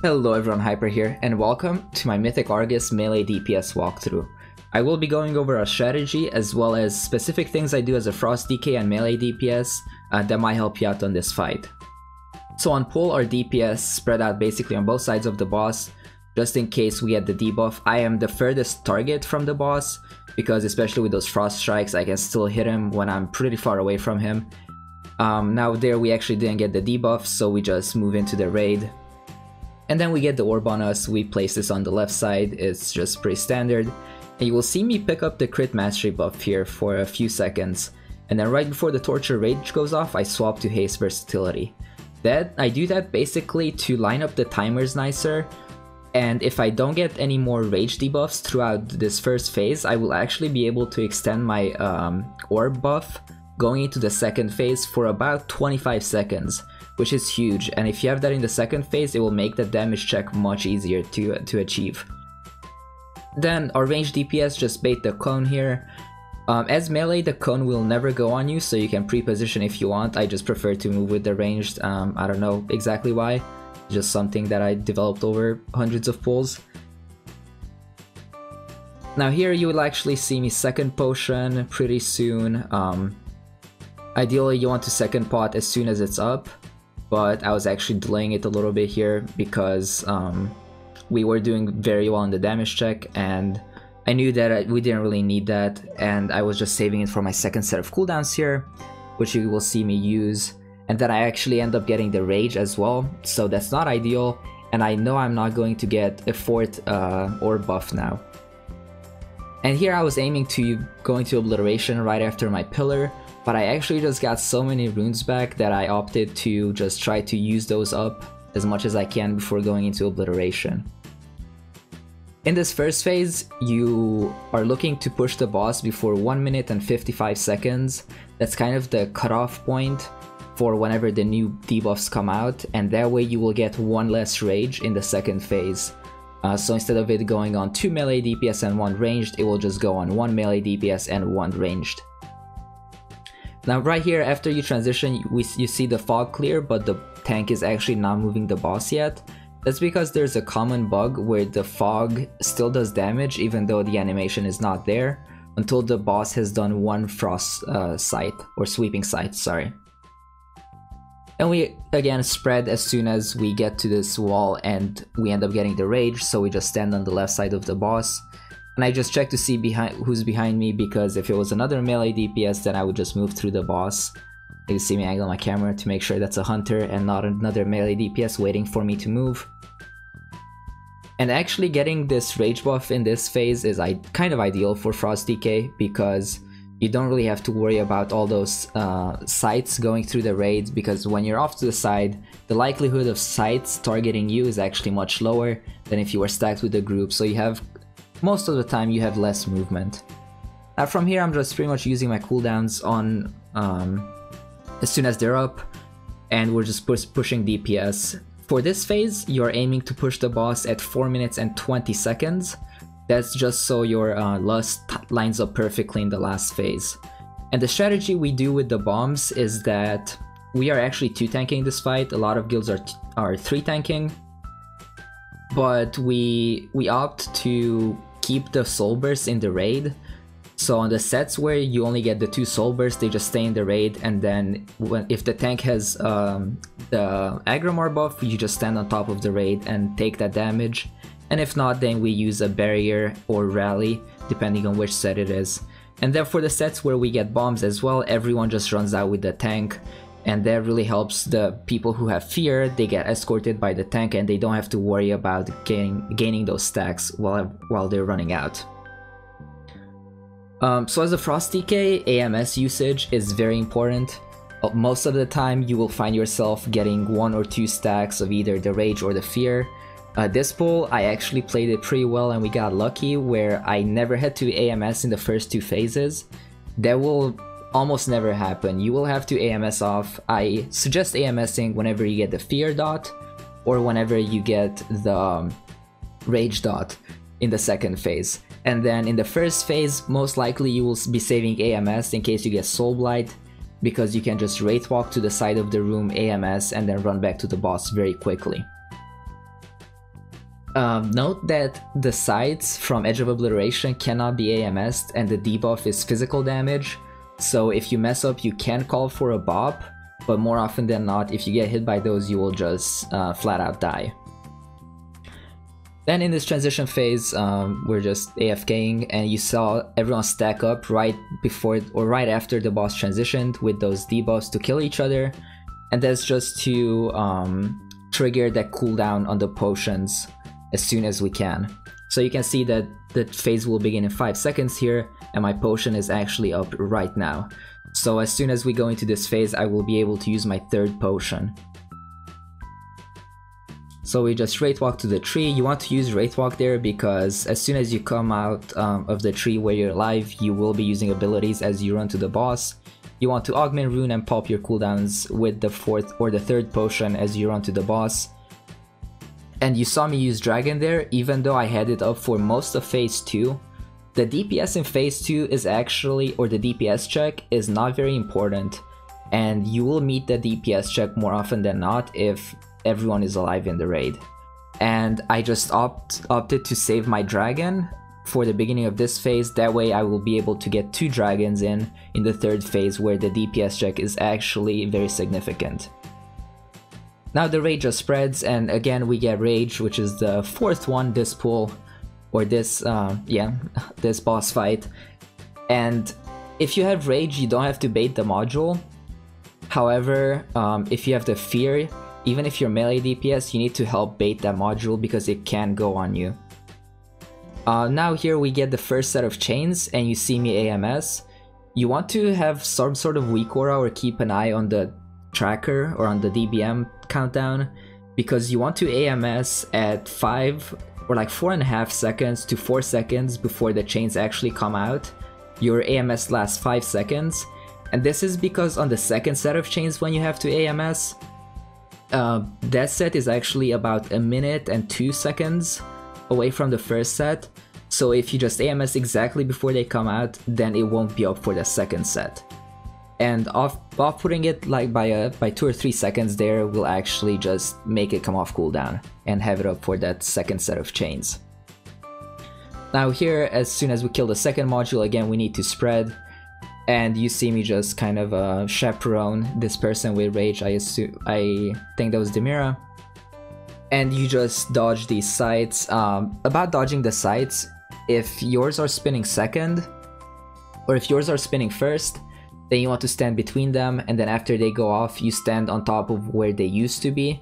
Hello everyone, Hyper here, and welcome to my Mythic Argus melee DPS walkthrough. I will be going over a strategy as well as specific things I do as a Frost DK and melee DPS that might help you out on this fight. So on pull, our DPS spread out basically on both sides of the boss, just in case we get the debuff. I am the furthest target from the boss, because especially with those Frost Strikes, I can still hit him when I'm pretty far away from him. Now there we actually didn't get the debuff, so we just move into the raid. And then we get the orb on us, we place this on the left side, it's just pretty standard. And you will see me pick up the crit mastery buff here for a few seconds. And then right before the torture rage goes off, I swap to haste versatility. I do that basically to line up the timers nicer. And if I don't get any more rage debuffs throughout this first phase, I will actually be able to extend my orb buff going into the second phase for about 25 seconds. Which is huge, and if you have that in the second phase, it will make the damage check much easier to achieve. Then our ranged DPS just bait the cone here. As melee, the cone will never go on you, so you can pre-position if you want. I just prefer to move with the ranged, I don't know exactly why. Just something that I developed over hundreds of pulls. Now here you will actually see me second potion pretty soon. Ideally you want to second pot as soon as it's up. But I was actually delaying it a little bit here because we were doing very well on the damage check, and I knew that we didn't really need that, and I was just saving it for my second set of cooldowns here, which you will see me use. And then I actually end up getting the rage as well, so that's not ideal, and I know I'm not going to get a fourth orb buff now. And here I was aiming to go into obliteration right after my pillar, but I actually just got so many runes back that I opted to just try to use those up as much as I can before going into obliteration. In this first phase, you are looking to push the boss before 1 minute and 55 seconds. That's kind of the cutoff point for whenever the new debuffs come out, and that way you will get one less rage in the second phase. So instead of it going on 2 melee DPS and 1 ranged, it will just go on 1 melee DPS and 1 ranged. Now right here, after you transition, you see the fog clear, but the tank is actually not moving the boss yet. That's because there's a common bug where the fog still does damage even though the animation is not there, until the boss has done one frost sight, or sweeping sight, sorry. And we again spread as soon as we get to this wall, and we end up getting the rage, so we just stand on the left side of the boss. And I just check to see who's behind me, because if it was another melee DPS, then I would just move through the boss. You see me angle my camera to make sure that's a hunter and not another melee DPS waiting for me to move. And actually getting this rage buff in this phase is kind of ideal for Frost DK, because you don't really have to worry about all those sights going through the raids, because when you're off to the side, the likelihood of sights targeting you is actually much lower than if you were stacked with a group, so you have most of the time you have less movement. Now from here I'm just pretty much using my cooldowns on as soon as they're up, and we're just pushing DPS. For this phase, you're aiming to push the boss at 4 minutes and 20 seconds. That's just so your lust lines up perfectly in the last phase. And the strategy we do with the bombs is that we are actually 2-tanking this fight. A lot of guilds are 3-tanking. But we opt to keep the soul bursts in the raid. So on the sets where you only get the 2 soul bursts, they just stay in the raid, and then if the tank has the Agramar buff, you just stand on top of the raid and take that damage. And if not, then we use a barrier or rally, depending on which set it is. And then for the sets where we get bombs as well, everyone just runs out with the tank. And that really helps the people who have fear. They get escorted by the tank and they don't have to worry about gaining those stacks while they're running out. So as a Frost DK, AMS usage is very important. Most of the time you will find yourself getting 1 or 2 stacks of either the rage or the fear. This pull, I actually played it pretty well, and we got lucky where I never had to AMS in the first 2 phases. That will almost never happen. You will have to AMS off. I suggest AMSing whenever you get the fear dot, or whenever you get the rage dot in the second phase. And then in the first phase, most likely you will be saving AMS in case you get soul blight, because you can just wraith walk to the side of the room, AMS, and then run back to the boss very quickly. Note that the sides from Edge of Obliteration cannot be AMS'd, and the debuff is physical damage, so if you mess up you can call for a bop, but more often than not, if you get hit by those, you will just flat out die. Then in this transition phase, we're just AFKing, and you saw everyone stack up right before or right after the boss transitioned with those debuffs to kill each other, and that's just to trigger that cooldown on the potions as soon as we can. So you can see that the phase will begin in 5 seconds here, and my potion is actually up right now. So as soon as we go into this phase, I will be able to use my 3rd potion. So we just Wraith Walk to the tree. You want to use Wraith Walk there because as soon as you come out of the tree where you're alive, you will be using abilities as you run to the boss. You want to Augment Rune and pop your cooldowns with the 4th or the 3rd potion as you run to the boss. And you saw me use Dragon there, even though I had it up for most of phase 2. The DPS in phase 2 is actually, or the DPS check, is not very important, and you will meet the DPS check more often than not if everyone is alive in the raid. And I just opted to save my dragon for the beginning of this phase, that way I will be able to get 2 dragons in the 3rd phase where the DPS check is actually very significant. Now the raid just spreads, and again we get Rage, which is the 4th one this pull, or this, this boss fight. And if you have Rage, you don't have to bait the module. However, if you have the Fear, even if you're melee DPS, you need to help bait that module because it can go on you. Now here we get the first set of chains, and you see me AMS. You want to have some sort of WeakAura or keep an eye on the tracker or on the DBM countdown, because you want to AMS at 5 or like 4.5 seconds to 4 seconds before the chains actually come out. Your AMS lasts 5 seconds, and this is because on the 2nd set of chains when you have to AMS, that set is actually about 1 minute and 2 seconds away from the 1st set, so if you just AMS exactly before they come out, then it won't be up for the 2nd set. And off-putting it like by 2 or 3 seconds there will actually just make it come off cooldown and have it up for that 2nd set of chains. Now here, as soon as we kill the 2nd module, again we need to spread, and you see me just kind of chaperone this person with Rage. I think that was Demira. And you just dodge these sights. About dodging the sights, if yours are spinning 2nd, or if yours are spinning 1st, then you want to stand between them, and then after they go off, you stand on top of where they used to be.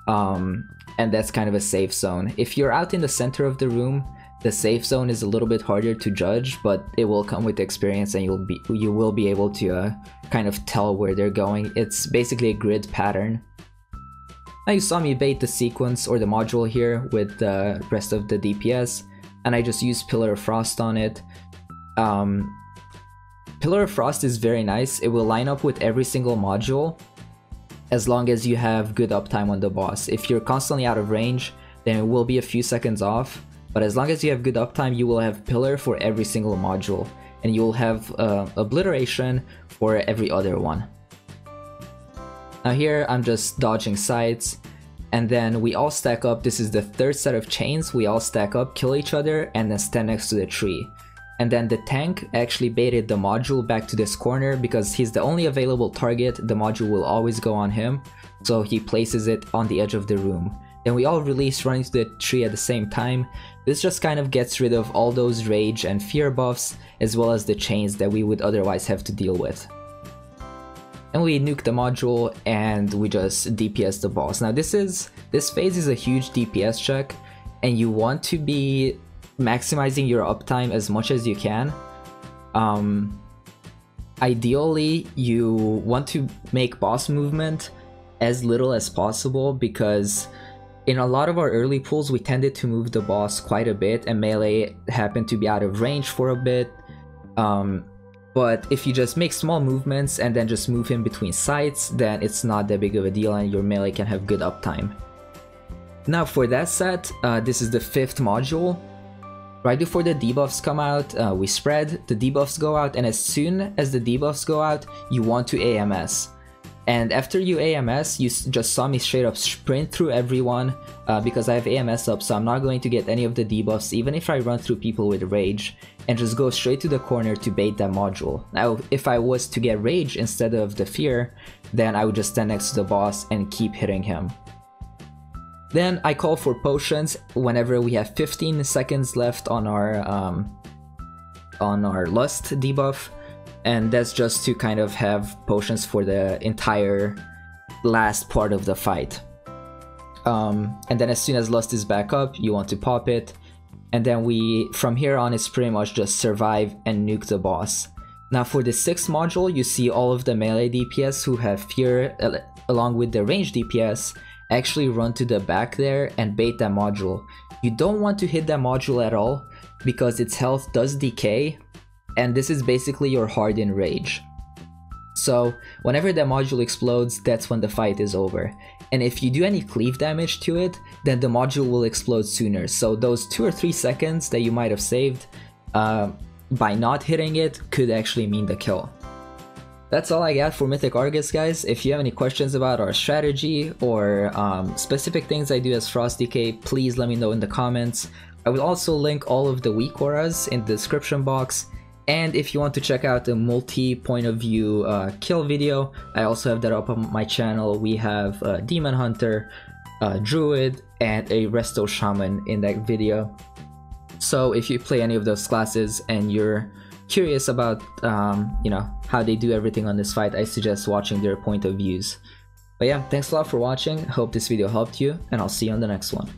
And that's kind of a safe zone. If you're out in the center of the room, the safe zone is a little bit harder to judge, but it will come with experience, and you will be able to kind of tell where they're going. It's basically a grid pattern. Now you saw me bait the sequence or the module here with the rest of the DPS, and I just used Pillar of Frost on it. Pillar of Frost is very nice. It will line up with every single module as long as you have good uptime on the boss. If you're constantly out of range, then it will be a few seconds off, but as long as you have good uptime, you will have Pillar for every single module, and you will have Obliteration for every other one. Now here I'm just dodging sides, and then we all stack up. This is the 3rd set of chains. We all stack up, kill each other, and then stand next to the tree. And then the tank actually baited the module back to this corner because he's the only available target. The module will always go on him, so he places it on the edge of the room. Then we all release running to the tree at the same time. This just kind of gets rid of all those Rage and Fear buffs, as well as the chains that we would otherwise have to deal with. And we nuke the module, and we just DPS the boss. Now this phase is a huge DPS check, and you want to be maximizing your uptime as much as you can. Ideally, you want to make boss movement as little as possible, because in a lot of our early pulls we tended to move the boss quite a bit, and melee happened to be out of range for a bit. But if you just make small movements and then just move him between sites, then it's not that big of a deal, and your melee can have good uptime. Now for that set, this is the 5th module. Right before the debuffs come out, we spread, the debuffs go out, and as soon as the debuffs go out, you want to AMS. And after you AMS, you just saw me straight up sprint through everyone because I have AMS up, so I'm not going to get any of the debuffs even if I run through people with Rage, and just go straight to the corner to bait that module. Now if I was to get Rage instead of the Fear, then I would just stand next to the boss and keep hitting him. Then I call for potions whenever we have 15 seconds left on our Lust debuff, and that's just to kind of have potions for the entire last part of the fight. And then as soon as Lust is back up, you want to pop it, and then from here on it's pretty much just survive and nuke the boss. Now for the 6th module, you see all of the melee DPS who have Fear along with the range DPS actually run to the back there and bait that module. You don't want to hit that module at all because its health does decay, and this is basically your hardened rage. So whenever that module explodes, that's when the fight is over. And if you do any cleave damage to it, then the module will explode sooner. So those 2 or 3 seconds that you might have saved by not hitting it could actually mean the kill. That's all I got for Mythic Argus, guys. If you have any questions about our strategy or specific things I do as Frost DK, please let me know in the comments. I will also link all of the WeakAuras in the description box. And if you want to check out the multi-point of view kill video, I also have that up on my channel. We have a Demon Hunter, a Druid, and a Resto Shaman in that video. So if you play any of those classes and you're curious about you know, how they do everything on this fight, I suggest watching their point of views. But yeah, thanks a lot for watching. Hope this video helped you, and I'll see you on the next one.